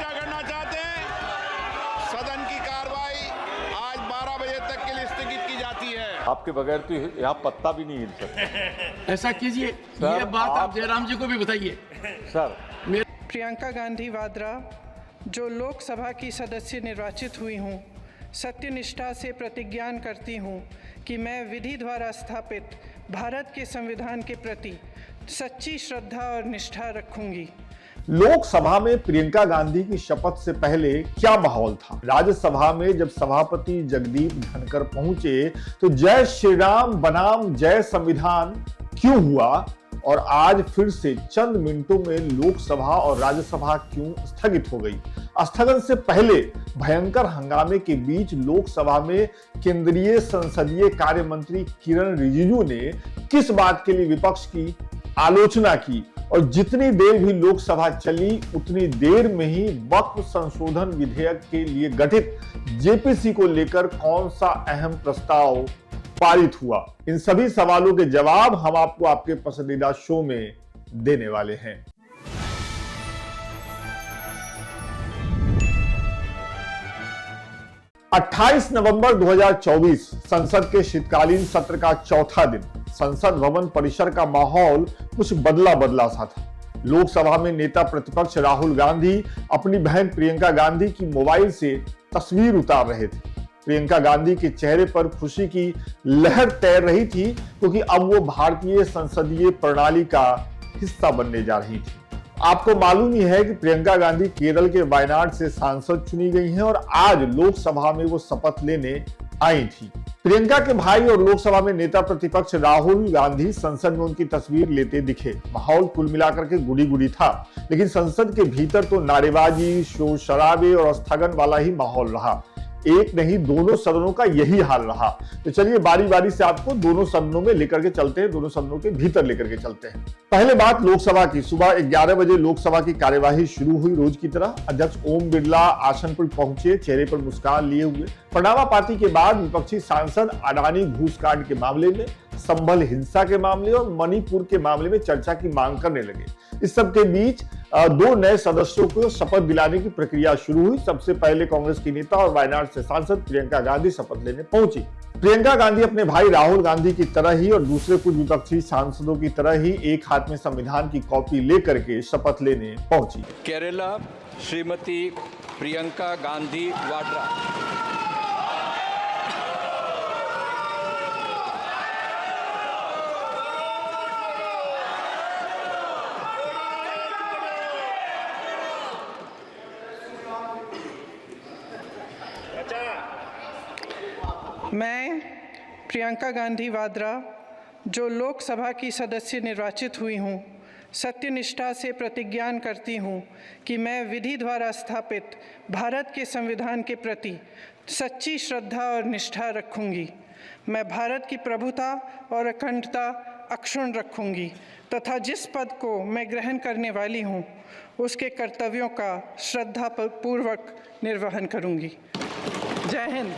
चर्चा करना चाहते हैं, सदन की कार्रवाई आज 12 बजे तक के लिए स्थगित की जाती है। आपके बगैर तो यहाँ पत्ता भी नहीं हिल सकता। ऐसा कीजिए, ये बात आप जयराम जी को भी बताइए। सर, प्रियंका गांधी वाड्रा, जो लोकसभा की सदस्य निर्वाचित हुई हूँ, सत्यनिष्ठा से प्रतिज्ञा करती हूँ कि मैं विधि द्वारा स्थापित भारत के संविधान के प्रति सच्ची श्रद्धा और निष्ठा रखूंगी। लोकसभा में प्रियंका गांधी की शपथ से पहले क्या माहौल था? राज्यसभा में जब सभापति जगदीप धनखड़ पहुंचे तो जय श्री राम बनाम जय संविधान क्यों हुआ, और आज फिर से चंद मिनटों में लोकसभा और राज्यसभा क्यों स्थगित हो गई? स्थगन से पहले भयंकर हंगामे के बीच लोकसभा में केंद्रीय संसदीय कार्य मंत्री किरण रिजिजू ने किस बात के लिए विपक्ष की आलोचना की, और जितनी देर भी लोकसभा चली उतनी देर में ही वक्फ संशोधन विधेयक के लिए गठित जेपीसी को लेकर कौन सा अहम प्रस्ताव पारित हुआ? इन सभी सवालों के जवाब हम आपको आपके पसंदीदा शो में देने वाले हैं। अट्ठाईस नवंबर 2024 संसद के शीतकालीन सत्र का चौथा दिन। संसद भवन परिसर का माहौल कुछ बदला बदला सा था। लोकसभा में नेता प्रतिपक्ष राहुल गांधी अपनी बहन प्रियंका गांधी की मोबाइल से तस्वीर उतार रहे थे। प्रियंका गांधी के चेहरे पर खुशी की लहर तैर रही थी, क्योंकि अब वो भारतीय संसदीय प्रणाली का हिस्सा बनने जा रही थी। आपको मालूम ही है कि प्रियंका गांधी केरल के वायनाड से सांसद चुनी गई हैं और आज लोकसभा में वो शपथ लेने आई थी। प्रियंका के भाई और लोकसभा में नेता प्रतिपक्ष राहुल गांधी संसद में उनकी तस्वीर लेते दिखे। माहौल कुल मिलाकर के गुडी गुडी था, लेकिन संसद के भीतर तो नारेबाजी, शोर शराबे और स्थगन वाला ही माहौल रहा। एक नहीं, दोनों सदनों का यही हाल रहा। तो चलिए बारी बारी से आपको दोनों सदनों में लेकर के चलते हैं, दोनों सदनों के भीतर लेकर के चलते हैं। पहले बात लोकसभा की। सुबह 11 बजे लोकसभा की कार्यवाही शुरू हुई रोज की तरह। अध्यक्ष ओम बिरला आसन पर पहुंचे, चेहरे पर मुस्कान लिए हुए। प्रणव पार्टी के बाद विपक्षी सांसद अडानी घूसकांड के मामले में, संभल हिंसा के मामले और मणिपुर के मामले में चर्चा की मांग करने लगे। इस सब के बीच दो नए सदस्यों को शपथ दिलाने की प्रक्रिया शुरू हुई। सबसे पहले कांग्रेस की नेता और वायनाड से सांसद प्रियंका गांधी शपथ लेने पहुंची। प्रियंका गांधी अपने भाई राहुल गांधी की तरह ही और दूसरे कुछ विपक्षी सांसदों की तरह ही एक हाथ में संविधान की कॉपी लेकर के शपथ लेने पहुंची। केरला श्रीमती प्रियंका गांधी वाड्रा। मैं प्रियंका गांधी वाड्रा, जो लोकसभा की सदस्य निर्वाचित हुई हूँ, सत्यनिष्ठा से प्रतिज्ञा करती हूँ कि मैं विधि द्वारा स्थापित भारत के संविधान के प्रति सच्ची श्रद्धा और निष्ठा रखूंगी। मैं भारत की प्रभुता और अखंडता अक्षुण्ण रखूंगी तथा जिस पद को मैं ग्रहण करने वाली हूँ उसके कर्तव्यों का श्रद्धापूर्वक निर्वहन करूंगी। जय हिंद।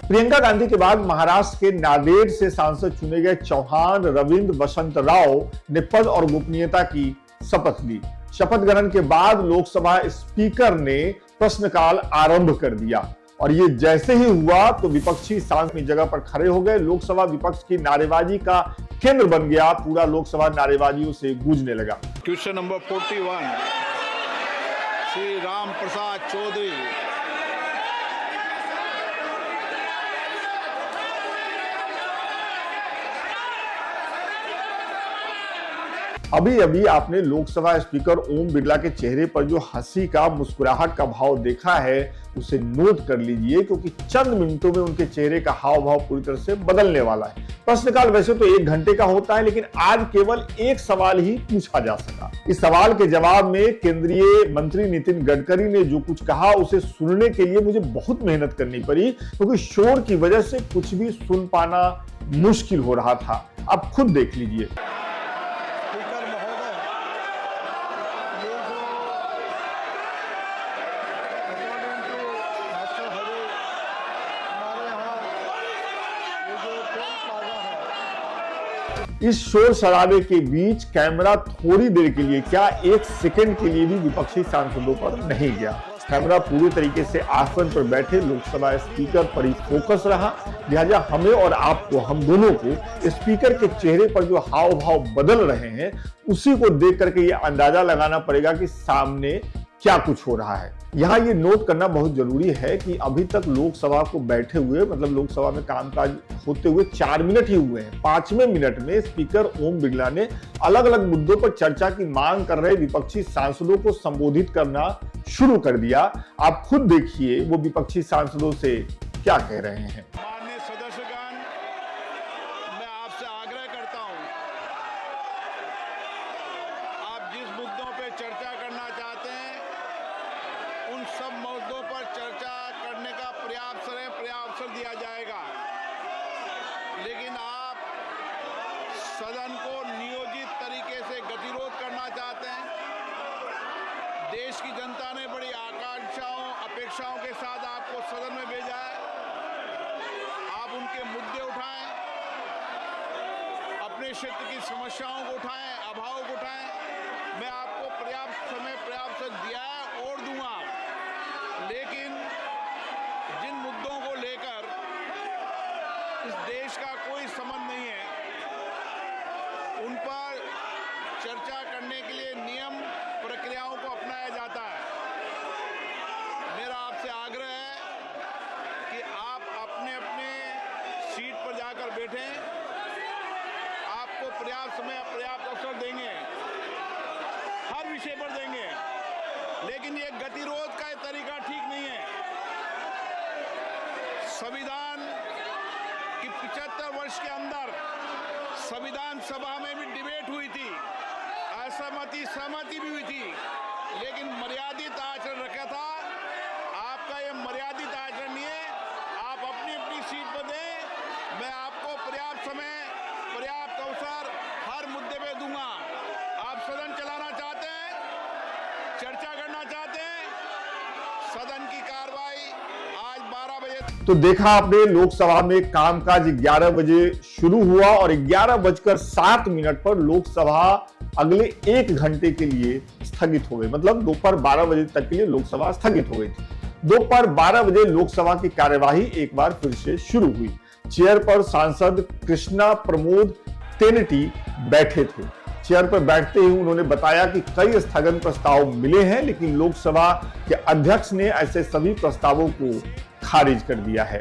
प्रियंका गांधी के बाद महाराष्ट्र के नांदेड़ से सांसद चुने गए चौहान रविंद्र वसंत राव ने पद और गोपनीयता की शपथ ली। शपथ ग्रहण के बाद लोकसभा स्पीकर ने प्रश्नकाल आरंभ कर दिया और ये जैसे ही हुआ तो विपक्षी सांसद अपनी जगह पर खड़े हो गए। लोकसभा विपक्ष की नारेबाजी का केंद्र बन गया। पूरा लोकसभा नारेबाजियों से गूंजने लगा। Question number 41 Shri Ram Prasad Chaudhary. अभी अभी आपने लोकसभा स्पीकर ओम बिरला के चेहरे पर जो हंसी का मुस्कुराहट का भाव देखा है उसे नोट कर लीजिए, क्योंकि चंद मिनटों में उनके चेहरे का हाव भाव पूरी तरह से बदलने वाला है। प्रश्नकाल वैसे तो 1 घंटे का होता है, लेकिन आज केवल एक सवाल ही पूछा जा सका। इस सवाल के जवाब में केंद्रीय मंत्री नितिन गडकरी ने जो कुछ कहा उसे सुनने के लिए मुझे बहुत मेहनत करनी पड़ी, क्योंकि शोर की वजह से कुछ भी सुन पाना मुश्किल हो रहा था। आप खुद देख लीजिए। इस शोर शराबे के बीच कैमरा थोड़ी देर के लिए, क्या 1 सेकंड के लिए भी विपक्षी सांसदों पर नहीं गया। कैमरा पूरी तरीके से आसन पर बैठे लोकसभा स्पीकर पर ही फोकस रहा। लिहाजा हमें और आपको, हम दोनों को स्पीकर के चेहरे पर जो हाव भाव बदल रहे हैं उसी को देख करके ये अंदाजा लगाना पड़ेगा कि सामने क्या कुछ हो रहा है। यहाँ ये नोट करना बहुत जरूरी है कि अभी तक लोकसभा को बैठे हुए, मतलब लोकसभा में कामकाज होते हुए 4 मिनट ही हुए हैं। 5वें मिनट में स्पीकर ओम बिरला ने अलग अलग मुद्दों पर चर्चा की मांग कर रहे विपक्षी सांसदों को संबोधित करना शुरू कर दिया। आप खुद देखिए वो विपक्षी सांसदों से क्या कह रहे हैं। माननीय सदस्यगण, मैं आपसे आग्रह करता हूं, आप जिस मुद्दों पे चर्चा करना चाहते हैं उन सब मुद्दों पर चर्चा करने का पर्याप्त अवसर दिया जाएगा, लेकिन आप सदन को नियोजित तरीके से गतिरोध करना चाहते हैं। देश की जनता ने बड़ी आकांक्षाओं, अपेक्षाओं के साथ आपको सदन में भेजा है। आप उनके मुद्दे उठाएं, अपने क्षेत्र की समस्याओं को उठाएं, अभाव को उठाएं। मैं आपको पर्याप्त समय, पर्याप्त दिया है और दूंगा, लेकिन जिन मुद्दों को लेकर इस देश का कोई संबंध नहीं है उन पर चर्चा करने के लिए नियम, प्रक्रियाओं को अपनाया जाता है। मेरा आपसे आग्रह है कि आप अपने अपने सीट पर जाकर बैठें। आपको पर्याप्त समय, पर्याप्त अवसर देंगे, हर विषय पर देंगे, लेकिन ये गतिरोध का तरीका ठीक नहीं है। संविधान की 75 वर्ष के अंदर संविधान सभा में भी डिबेट हुई थी, असहमति, सहमति भी हुई थी, लेकिन मर्यादित आचरण रखा था। आपका ये मर्यादित आचरण नहीं है। आप अपनी अपनी सीट पर दें, मैं आपको पर्याप्त समय, पर्याप्त अवसर हर मुद्दे पे दूंगा। आप सदन चलाना चाहते हैं, चर्चा करना चाहते हैं, सदन की कार्रवाई आज 12 बजे। तो देखा आपने, लोकसभा में कामकाज 11 बजे शुरू हुआ और 11:07 पर लोकसभा अगले 1 घंटे के लिए स्थगित हो गई। मतलब दोपहर 12 बजे तक के लिए लोकसभा स्थगित हो गई थी। दोपहर 12 बजे लोकसभा की कार्यवाही एक बार फिर से शुरू हुई। चेयर पर सांसद कृष्णा प्रमोद तेनटी बैठे थे। चेयर पर बैठते ही उन्होंने बताया कि कई स्थगन प्रस्ताव मिले हैं, लेकिन लोकसभा के अध्यक्ष ने ऐसे सभी प्रस्तावों को खारिज कर दिया है।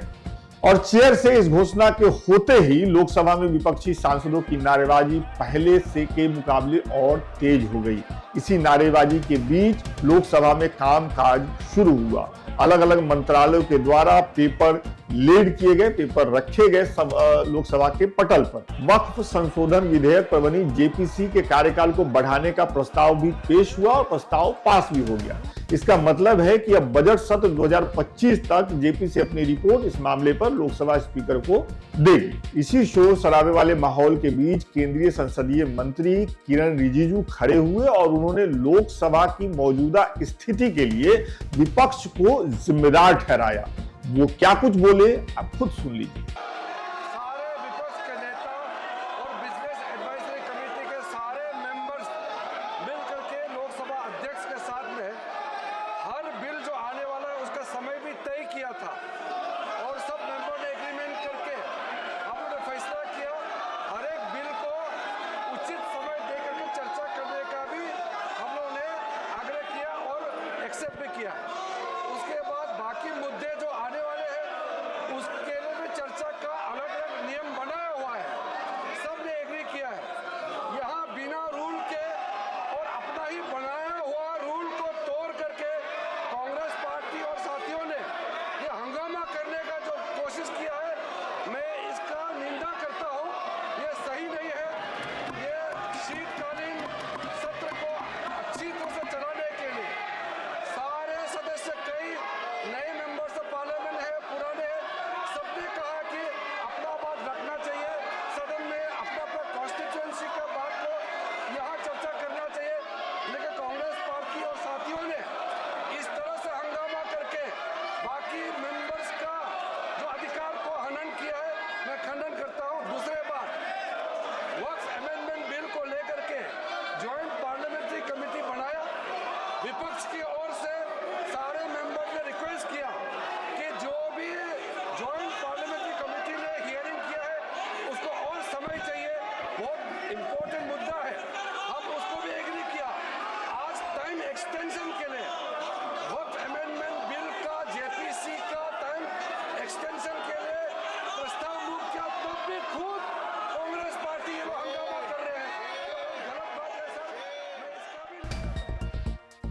और चेयर से इस घोषणा के होते ही लोकसभा में विपक्षी सांसदों की नारेबाजी पहले से के मुकाबले और तेज हो गई। इसी नारेबाजी के बीच लोकसभा में कामकाज शुरू हुआ। अलग अलग मंत्रालयों के द्वारा पेपर लीड किए गए, पेपर रखे गए सब लोकसभा के पटल पर। वक्फ संशोधन विधेयक पर बनी जेपीसी के कार्यकाल को बढ़ाने का प्रस्ताव भी पेश हुआ और प्रस्ताव पास भी हो गया। इसका मतलब है कि अब बजट सत्र 2025 तक जेपीसी अपनी रिपोर्ट इस मामले पर लोकसभा स्पीकर को देगी। इसी शोर शराबे वाले माहौल के बीच केंद्रीय संसदीय मंत्री किरण रिजिजू खड़े हुए और उन्होंने लोकसभा की मौजूदा स्थिति के लिए विपक्ष को जिम्मेदार ठहराया। वो क्या कुछ बोले आप खुद सुन लीजिए। सारे विपक्ष के नेता और बिजनेस एडवाइजरी कमेटी के सारे मेंबर्स मिलकर के लोकसभा अध्यक्ष के साथ में हर बिल जो आने वाला है उसका समय भी तय किया था और सब मेंबर ने एग्रीमेंट करके हम लोगों ने फैसला किया हर एक बिल को उचित समय दे करके चर्चा करने का भी हम लोगों ने आग्रह किया और एक्सेप्ट भी किया। उसके बाद बाकी मुद्दे जो आने वाले हैं उसके लिए भी चर्चा का अलग अलग नियम बनाया हुआ है, सबने एग्री किया है। यहाँ बिना रूल के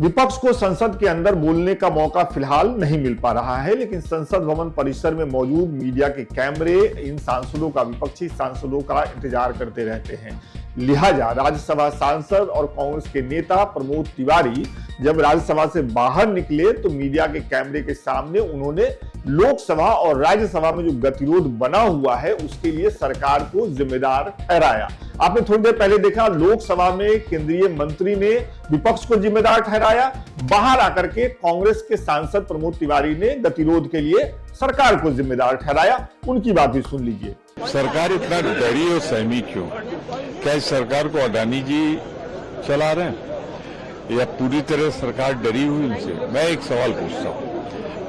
विपक्ष को संसद के अंदर बोलने का मौका फिलहाल नहीं मिल पा रहा है, लेकिन संसद भवन परिसर में मौजूद मीडिया के कैमरे इन सांसदों का, विपक्षी सांसदों का इंतजार करते रहते हैं। लिहाजा राज्यसभा सांसद और कांग्रेस के नेता प्रमोद तिवारी जब राज्यसभा से बाहर निकले तो मीडिया के कैमरे के सामने उन्होंने लोकसभा और राज्यसभा में जो गतिरोध बना हुआ है उसके लिए सरकार को जिम्मेदार ठहराया। आपने थोड़ी देर पहले देखा लोकसभा में केंद्रीय मंत्री ने विपक्ष को जिम्मेदार ठहराया, बाहर आकर के कांग्रेस के सांसद प्रमोद तिवारी ने गतिरोध के लिए सरकार को जिम्मेदार ठहराया। उनकी बात भी सुन लीजिए। सरकार इतना डरी और सहमी क्यों? क्या इस सरकार को अडानी जी चला रहे हैं या पूरी तरह सरकार डरी हुई उनसे? मैं एक सवाल पूछता हूँ,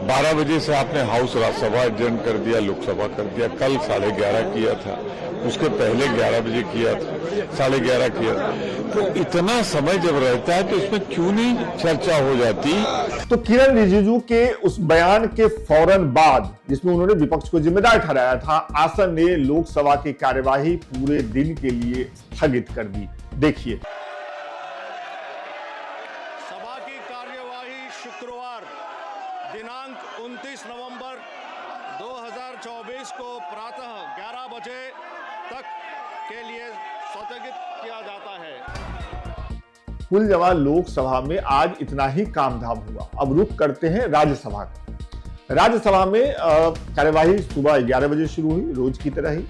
12 बजे से आपने हाउस राज्यसभा एडजर्न कर दिया, लोकसभा कर दिया, कल 11:30 किया था, उसके पहले 11 बजे किया था, 11:30 किया था, तो इतना समय जब रहता है तो इसमें क्यों नहीं चर्चा हो जाती? तो किरण रिजिजू के उस बयान के फौरन बाद जिसमें उन्होंने विपक्ष को जिम्मेदार ठहराया था, आसन ने लोकसभा की कार्यवाही पूरे दिन के लिए स्थगित कर दी। देखिए। सभा की कार्यवाही शुक्रवार दिनांक 29 नवंबर 2024 को प्रातः 11 बजे तक के लिए स्थगित किया जाता है। कुल जमा लोकसभा में आज इतना ही कामधाम हुआ। अब रुख करते हैं राज्यसभा का। राज्यसभा में कार्यवाही सुबह 11 बजे शुरू हुई, रोज की तरह ही।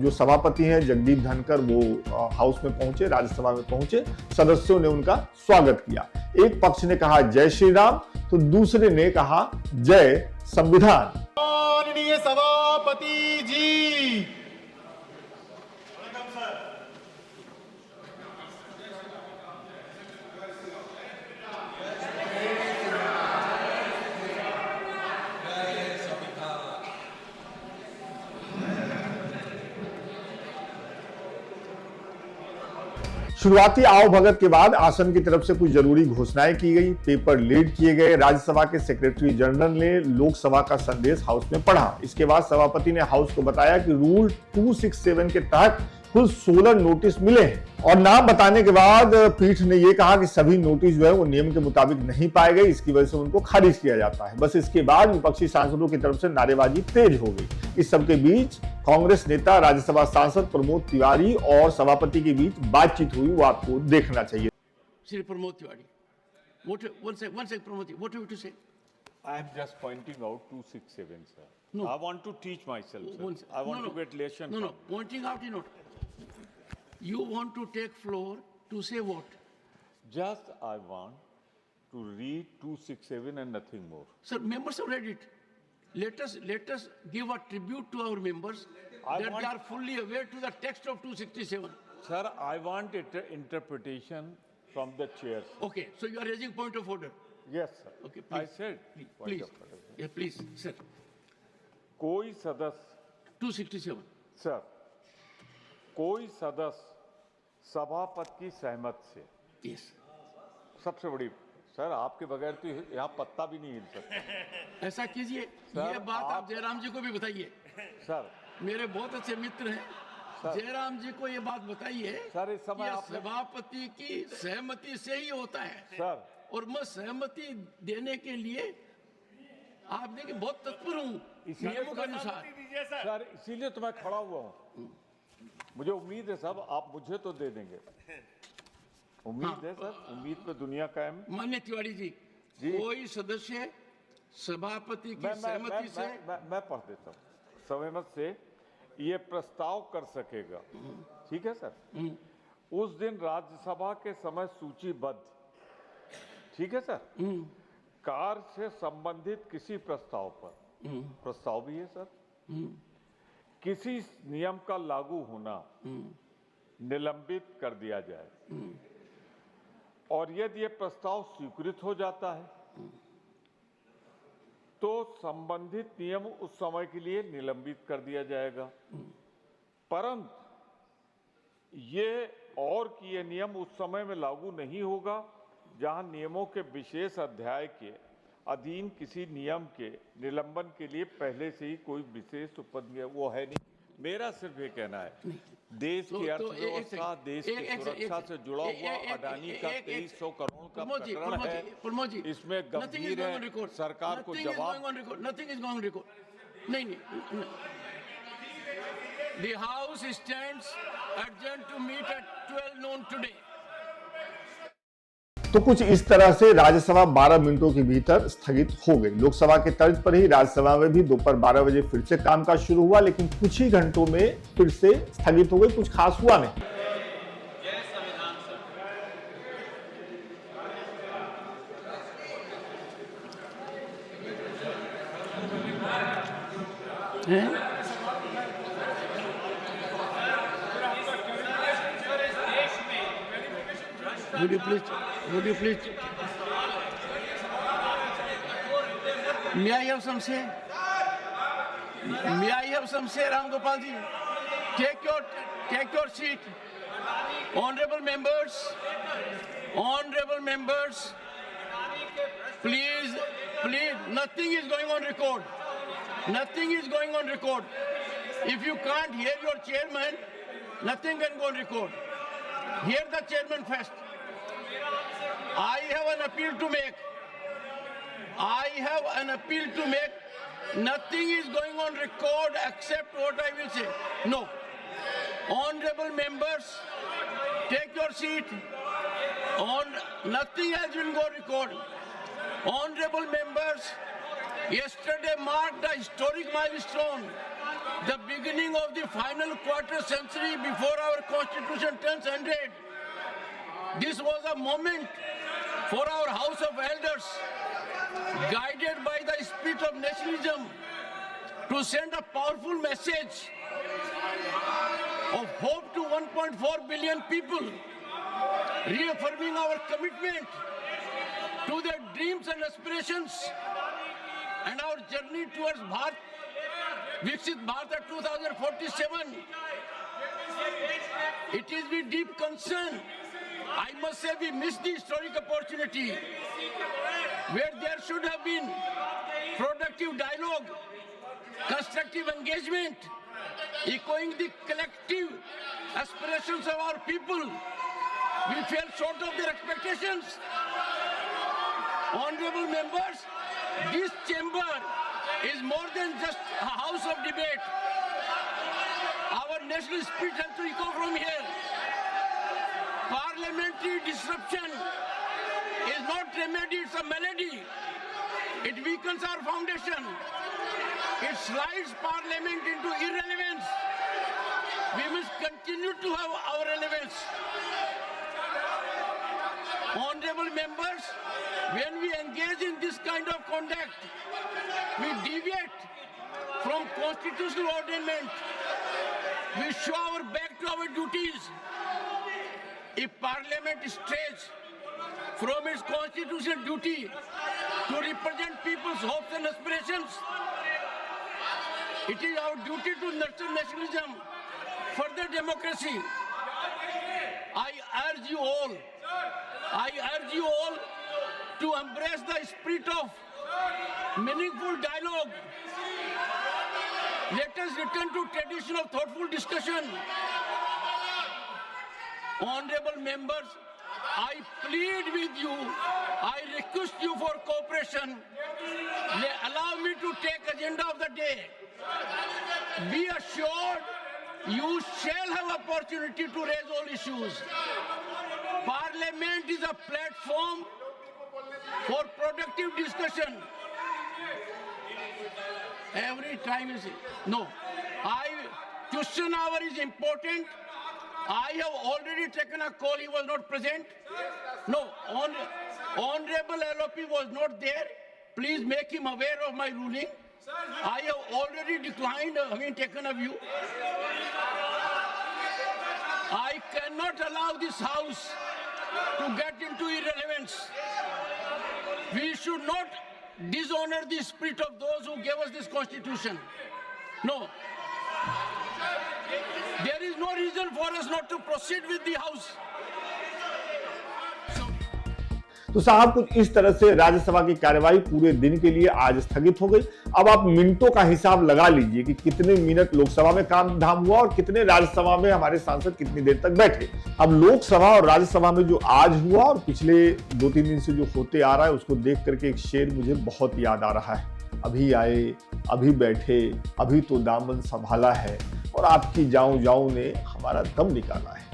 जो सभापति हैं जगदीप धनखड़ वो हाउस में पहुंचे, राज्यसभा में पहुंचे, सदस्यों ने उनका स्वागत किया। एक पक्ष ने कहा जय श्री राम तो दूसरे ने कहा जय संविधान। माननीय सभापति जी, शुरुआती आवभगत के बाद आसन की तरफ से कुछ जरूरी घोषणाएं की गई, पेपर लीड किए गए। राज्यसभा के सेक्रेटरी जनरल ने लोकसभा का संदेश हाउस में पढ़ा। इसके बाद सभापति ने हाउस को बताया कि रूल 267 के तहत कुल 16 नोटिस मिले हैं और नाम बताने के बाद पीठ ने यह कहा कि सभी नोटिस जो है वो नियम के मुताबिक नहीं पाए गए, इसकी वजह से उनको खारिज किया जाता है। बस इसके बाद विपक्षी सांसदों की तरफ से नारेबाजी तेज हो गई। इस सबके बीच कांग्रेस नेता राज्यसभा सांसद प्रमोद तिवारी और सभापति के बीच बातचीत हुई, वो आपको देखना चाहिए। Shri Pramod Tiwari, one sec, Pramod, what do you have to say? I am just pointing out 267, sir. No. I want to teach myself, sir. I want to get lesson. No, pointing out is not. You want to take floor to say what? Just I want to read 267 and nothing more. Sir, members have read it. Let us give a tribute to our members that they are fully aware to the text of 267. Sir, I want interpretation from the chair. Okay, so you are raising point of order. Yes, sir. Okay, please. I said Please. point of order. Yeah, please, sir. कोई सदस्य 267. Sir, कोई सदस्य सभापति की सहमत से, Yes. सबसे बड़ी सर आपके बगैर तो यहाँ पत्ता भी नहीं हिल सकता। ऐसा कीजिए, सर, ये बात आप जयराम जी को भी बताइए। सर, मेरे बहुत अच्छे मित्र हैं, जयराम जी को ये बात बताइए। सर, इस समय कि आपने सभापति की सहमति से ही होता है सर, और मैं सहमति देने के लिए आप देखिए बहुत तत्पर हूँ नियमों के अनुसार। सर इसीलिए तो मैं खड़ा हुआ हूँ। मुझे उम्मीद है सब आप मुझे तो दे देंगे। उम्मीद है सर, उम्मीद पे दुनिया कायम। माननीय तिवारी जी, कोई सदस्य सभापति की सहमति से मैं पढ़ देता हूँ। सहमत से ये प्रस्ताव कर सकेगा, ठीक है सर। उस दिन राज्यसभा के समय सूचीबद्ध, ठीक है सर, कार्य से संबंधित किसी प्रस्ताव पर, प्रस्ताव भी है सर, किसी नियम का लागू होना निलंबित कर दिया जाए और यदि यह प्रस्ताव स्वीकृत हो जाता है तो संबंधित नियम उस समय के लिए निलंबित कर दिया जाएगा, परंतु ये और कि यह नियम उस समय में लागू नहीं होगा जहां नियमों के विशेष अध्याय के अधीन किसी नियम के निलंबन के लिए पहले से ही कोई विशेष उपबंध वो है नहीं। मेरा सिर्फ ये कहना है देश की तो अर्थव्यवस्था, देश की सुरक्षा से जुड़ा हुआ अडानी का 2300 करोड़ का प्रकरण है। प्रमोद जी, इसमें गंभीर है, सरकार को जवाब। Nothing is going record. नहीं, The House stands adjourned to meet at 12 noon today. तो कुछ इस तरह से राज्यसभा 12 मिनटों के भीतर स्थगित हो गई। लोकसभा के तर्ज पर ही राज्यसभा में भी दोपहर 12 बजे फिर से कामकाज शुरू हुआ, लेकिन कुछ ही घंटों में फिर से स्थगित हो गई। कुछ खास हुआ नहीं। Would you please, may I have some say? May I have some say, Ram Gopal ji? Take your seat. Honorable members, please, nothing is going on record. Nothing is going on record. If you can't hear your chairman, nothing can go on record. Hear the chairman first. I have an appeal to make. Nothing is going on record except what I will say. No. Honorable members, take your seat. Nothing has been go record. Honorable members, yesterday marked a historic milestone, the beginning of the final quarter century before our constitution turns 100. This was a moment for our House of Elders, guided by the spirit of nationalism, to send a powerful message of hope to 1.4 billion people, reaffirming our commitment to their dreams and aspirations and our journey towards Viksit Bharat 2047. It is with deep concern, I must say, we missed the historic opportunity where there should have been productive dialogue, constructive engagement, echoing the collective aspirations of our people. We fell short of their expectations. Honorable members, this chamber is more than just a house of debate. Our national spirit has to echo from here. Parliamentary disruption is not remedy, it's a malady. It weakens our foundation. It slides Parliament into irrelevance. We must continue to have our relevance. Honorable members, when we engage in this kind of conduct, we deviate from constitutional ordainment. We show our back to our duties. If Parliament strays from its constitutional duty to represent people's hopes and aspirations, it is our duty to nurture nationalism, further democracy. I urge you all to embrace the spirit of meaningful dialogue. Let us return to tradition of thoughtful discussion. Honorable members, I plead with you, I request you for cooperation. Allow me to take agenda of the day. Be assured you shall have opportunity to raise all issues. Parliament is a platform for productive discussion. Every time is no. Question hour is important. I have already taken a call. He was not present. No, Honorable LOP was not there. Please make him aware of my ruling. I have already declined having taken a view. I cannot allow this House to get into irrelevance. We should not dishonor the spirit of those who gave us this constitution. No. There is no reason for us not to proceed with the House. तो साहब कुछ इस तरह से राज्यसभा की कार्यवाही पूरे दिन के लिए आज स्थगित हो गई। अब आप मिनटों का हिसाब लगा लीजिए कि कितने मिनट लोकसभा में काम धाम हुआ और कितने राज्यसभा में हमारे सांसद कितनी देर तक बैठे। अब लोकसभा और राज्यसभा में जो आज हुआ और पिछले 2-3 दिन से जो होते आ रहा है उसको देख करके एक शेर मुझे बहुत याद आ रहा है, अभी आए, अभी बैठे, अभी तो दामन संभाला है और आपकी जाऊं जाऊं ने हमारा दम निकाला है।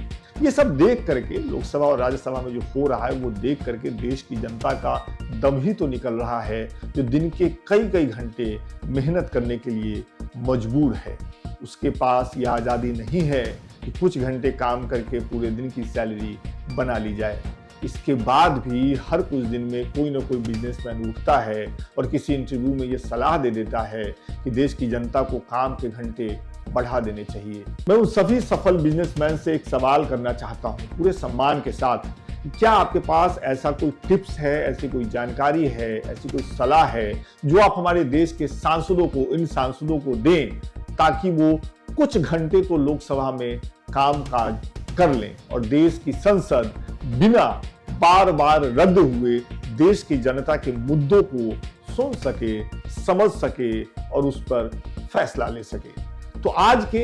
ये सब देख करके लोकसभा और राज्यसभा में जो हो रहा है वो देख करके देश की जनता का दम ही तो निकल रहा है, जो दिन के कई घंटे मेहनत करने के लिए मजबूर है। उसके पास यह आज़ादी नहीं है कि कुछ घंटे काम करके पूरे दिन की सैलरी बना ली जाए। इसके बाद भी हर कुछ दिन में कोई ना कोई बिजनेसमैन उठता है और किसी इंटरव्यू में ये सलाह दे देता है कि देश की जनता को काम के घंटे बढ़ा देने चाहिए। मैं उन सभी सफल बिजनेसमैन से एक सवाल करना चाहता हूं पूरे सम्मान के साथ, क्या आपके पास ऐसा कोई टिप्स है, ऐसी कोई जानकारी है, ऐसी कोई सलाह है जो आप हमारे देश के सांसदों को, इन सांसदों को दें ताकि वो कुछ घंटे तो लोकसभा में कामकाज कर लें और देश की संसद बिना बार रद्द हुए देश की जनता के मुद्दों को सुन सके, समझ सके और उस पर फैसला ले सके। तो आज के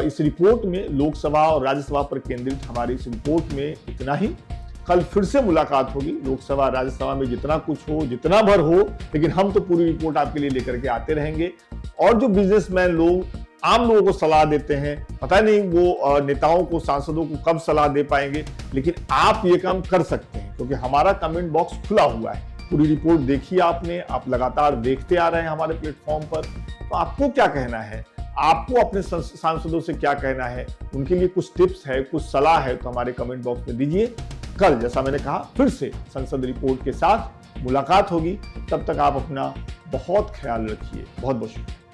इस रिपोर्ट में लोकसभा और राज्यसभा पर केंद्रित हमारी इस रिपोर्ट में इतना ही। कल फिर से मुलाकात होगी। लोकसभा राज्यसभा में जितना कुछ हो, जितना भर हो, लेकिन हम तो पूरी रिपोर्ट आपके लिए लेकर के आते रहेंगे। और जो बिजनेसमैन लोग आम लोगों को सलाह देते हैं, पता नहीं वो नेताओं को, सांसदों को कब सलाह दे पाएंगे, लेकिन आप ये काम कर सकते हैं क्योंकि हमारा कमेंट बॉक्स खुला हुआ है। पूरी रिपोर्ट देखी आपने, आप लगातार देखते आ रहे हैं हमारे प्लेटफॉर्म पर। तो आपको क्या कहना है, आपको अपने सांसदों से क्या कहना है, उनके लिए कुछ टिप्स है, कुछ सलाह है तो हमारे कमेंट बॉक्स में दीजिए। कल जैसा मैंने कहा फिर से संसद रिपोर्ट के साथ मुलाकात होगी। तब तक आप अपना बहुत ख्याल रखिए। बहुत बहुत शुक्रिया।